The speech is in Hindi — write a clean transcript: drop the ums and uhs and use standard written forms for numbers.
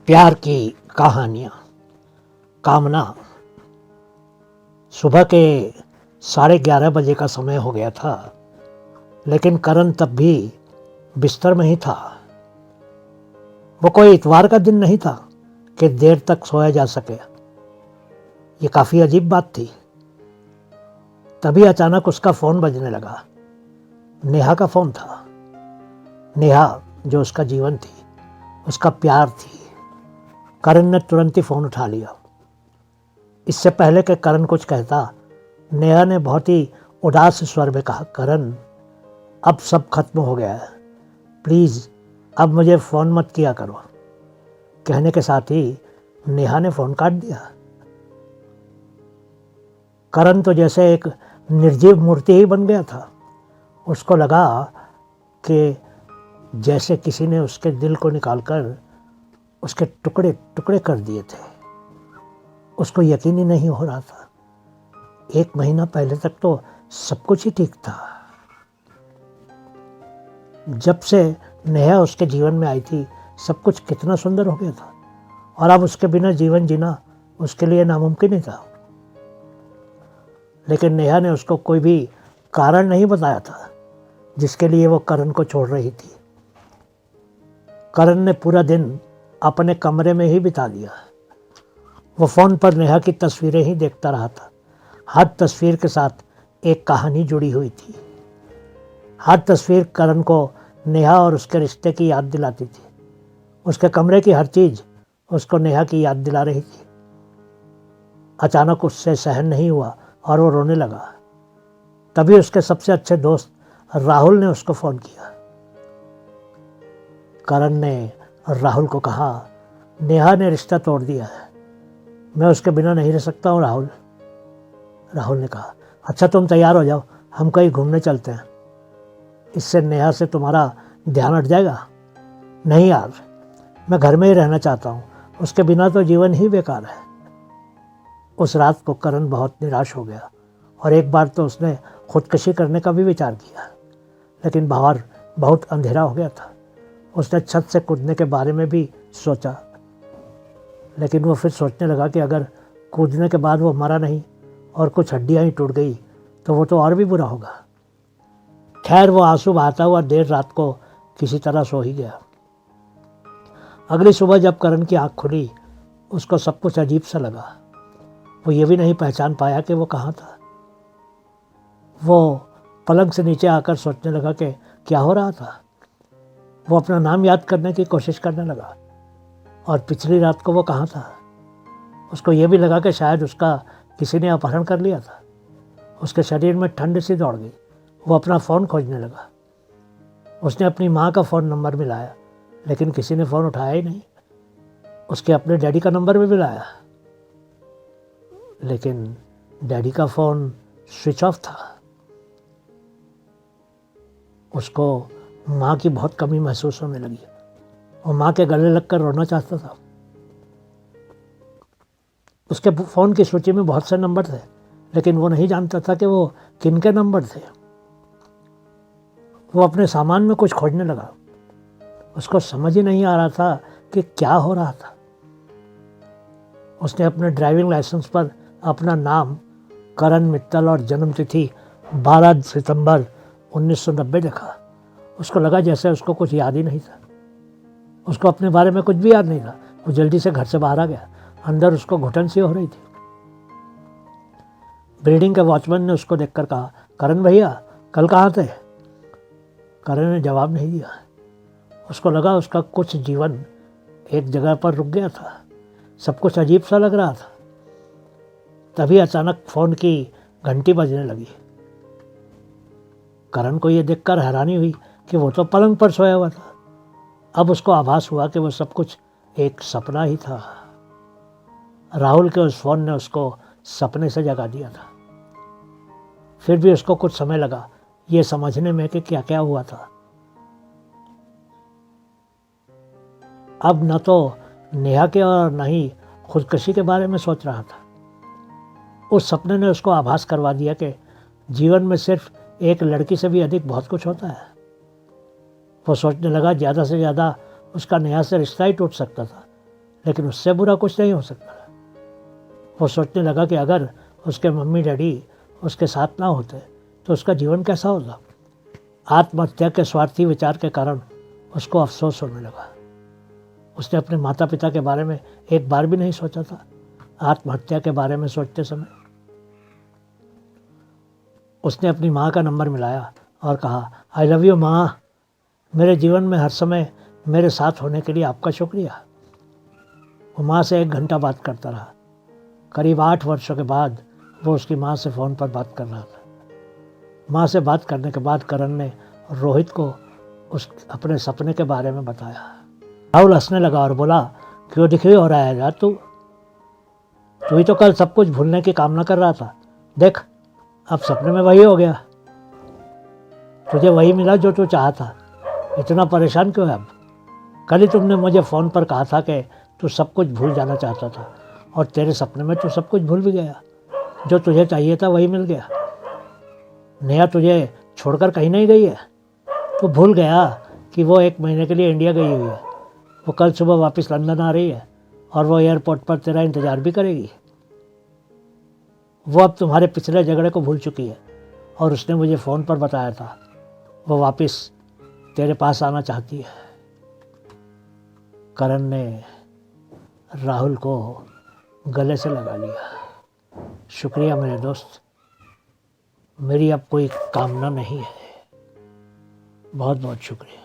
प्यार की कहानियाँ। कामना। सुबह के 11:30 बजे का समय हो गया था, लेकिन करण तब भी बिस्तर में ही था। वो कोई इतवार का दिन नहीं था कि देर तक सोया जा सके। ये काफ़ी अजीब बात थी। तभी अचानक उसका फ़ोन बजने लगा। नेहा का फ़ोन था। नेहा जो उसका जीवन थी, उसका प्यार थी। करण ने तुरंत ही फ़ोन उठा लिया। इससे पहले कि करण कुछ कहता, नेहा ने बहुत ही उदास स्वर में कहा, करण, अब सब खत्म हो गया है, प्लीज़ अब मुझे फ़ोन मत किया करो। कहने के साथ ही नेहा ने फ़ोन काट दिया। करण तो जैसे एक निर्जीव मूर्ति ही बन गया था। उसको लगा कि जैसे किसी ने उसके दिल को निकालकर उसके टुकड़े टुकड़े कर दिए थे। उसको यकीन ही नहीं हो रहा था। 1 महीना पहले तक तो सब कुछ ही ठीक था। जब से नेहा उसके जीवन में आई थी, सब कुछ कितना सुंदर हो गया था, और अब उसके बिना जीवन जीना उसके लिए नामुमकिन ही था। लेकिन नेहा ने उसको कोई भी कारण नहीं बताया था जिसके लिए वो करण को छोड़ रही थी। करण ने पूरा दिन अपने कमरे में ही बिता दिया। वो फ़ोन पर नेहा की तस्वीरें ही देखता रहा था। हर तस्वीर के साथ एक कहानी जुड़ी हुई थी। हर तस्वीर करण को नेहा और उसके रिश्ते की याद दिलाती थी। उसके कमरे की हर चीज़ उसको नेहा की याद दिला रही थी। अचानक उससे सहन नहीं हुआ और वो रोने लगा। तभी उसके सबसे अच्छे दोस्त राहुल ने उसको फ़ोन किया। करण ने राहुल को कहा, नेहा ने रिश्ता तोड़ दिया है, मैं उसके बिना नहीं रह सकता हूँ राहुल। राहुल ने कहा, अच्छा तुम तैयार हो जाओ, हम कहीं घूमने चलते हैं, इससे नेहा से तुम्हारा ध्यान हट जाएगा। नहीं यार, मैं घर में ही रहना चाहता हूँ, उसके बिना तो जीवन ही बेकार है। उस रात को करण बहुत निराश हो गया और एक बार तो उसने खुदकुशी करने का भी विचार किया, लेकिन बाहर बहुत अंधेरा हो गया था। उसने छत से कूदने के बारे में भी सोचा, लेकिन वो फिर सोचने लगा कि अगर कूदने के बाद वो मरा नहीं और कुछ हड्डियां ही टूट गई तो वो तो और भी बुरा होगा। खैर, वो आंसू बहाता हुआ देर रात को किसी तरह सो ही गया। अगली सुबह जब करण की आंख खुली, उसको सब कुछ अजीब सा लगा। वो ये भी नहीं पहचान पाया कि वो कहाँ था। वो पलंग से नीचे आकर सोचने लगा कि क्या हो रहा था। वो अपना नाम याद करने की कोशिश करने लगा, और पिछली रात को वो कहाँ था। उसको ये भी लगा कि शायद उसका किसी ने अपहरण कर लिया था। उसके शरीर में ठंड सी दौड़ गई। वो अपना फ़ोन खोजने लगा। उसने अपनी माँ का फ़ोन नंबर मिलाया, लेकिन किसी ने फ़ोन उठाया ही नहीं। उसके अपने डैडी का नंबर भी मिलाया, लेकिन डैडी का फ़ोन स्विच ऑफ था। उसको माँ की बहुत कमी महसूस होने लगी और माँ के गले लगकर रोना चाहता था। उसके फ़ोन की सूची में बहुत से नंबर थे, लेकिन वो नहीं जानता था कि वो किन के नंबर थे। वो अपने सामान में कुछ खोजने लगा। उसको समझ ही नहीं आ रहा था कि क्या हो रहा था। उसने अपने ड्राइविंग लाइसेंस पर अपना नाम करण मित्तल और जन्म तिथि 12 सितंबर 1990 देखा। उसको लगा जैसे उसको कुछ याद ही नहीं था। उसको अपने बारे में कुछ भी याद नहीं था। वो जल्दी से घर से बाहर आ गया। अंदर उसको घुटन सी हो रही थी। बिल्डिंग के वॉचमैन ने उसको देखकर कहा, करण भैया, कल कहाँ थे? करण ने जवाब नहीं दिया। उसको लगा उसका कुछ जीवन एक जगह पर रुक गया था। सब कुछ अजीब सा लग रहा था। तभी अचानक फ़ोन की घंटी बजने लगी। करण को ये देखकर हैरानी हुई कि वो तो पलंग पर सोया हुआ था। अब उसको आभास हुआ कि वो सब कुछ एक सपना ही था। राहुल के उस फ़ोन ने उसको सपने से जगा दिया था। फिर भी उसको कुछ समय लगा ये समझने में कि क्या क्या हुआ था। अब न तो नेहा के और न ही खुदकुशी के बारे में सोच रहा था। उस सपने ने उसको आभास करवा दिया कि जीवन में सिर्फ एक लड़की से भी अधिक बहुत कुछ होता है। वो सोचने लगा ज़्यादा से ज़्यादा उसका नेहा से रिश्ता ही टूट सकता था, लेकिन उससे बुरा कुछ नहीं हो सकता। वो सोचने लगा कि अगर उसके मम्मी डैडी उसके साथ ना होते तो उसका जीवन कैसा होता। आत्महत्या के स्वार्थी विचार के कारण उसको अफसोस होने लगा। उसने अपने माता पिता के बारे में एक बार भी नहीं सोचा था। आत्महत्या के बारे में सोचते समय उसने अपनी माँ का नंबर मिलाया और कहा, आई लव यू माँ, मेरे जीवन में हर समय मेरे साथ होने के लिए आपका शुक्रिया। वो माँ से 1 घंटा बात करता रहा। करीब 8 वर्षों के बाद वो उसकी माँ से फ़ोन पर बात कर रहा था। माँ से बात करने के बाद करण ने रोहित को उस अपने सपने के बारे में बताया। राहुल हंसने लगा और बोला, क्यों दुखी हो रहा है यार तू ही तो कल सब कुछ भूलने की कामना कर रहा था। देख, अब सपने में वही हो गया। तुझे वही मिला जो तू चाहता। इतना परेशान क्यों है अब? कल ही तुमने मुझे फ़ोन पर कहा था कि तू सब कुछ भूल जाना चाहता था, और तेरे सपने में तू सब कुछ भूल भी गया। जो तुझे चाहिए था वही मिल गया। नेहा तुझे छोड़कर कहीं नहीं गई है। तू भूल गया कि वो 1 महीने के लिए इंडिया गई हुई है। वो कल सुबह वापस लंदन आ रही है और वो एयरपोर्ट पर तेरा इंतज़ार भी करेगी। वो अब तुम्हारे पिछले झगड़े को भूल चुकी है और उसने मुझे फ़ोन पर बताया था वो वापस तेरे पास आना चाहती है। करण ने राहुल को गले से लगा लिया। शुक्रिया मेरे दोस्त, मेरी अब कोई कामना नहीं है। बहुत बहुत शुक्रिया।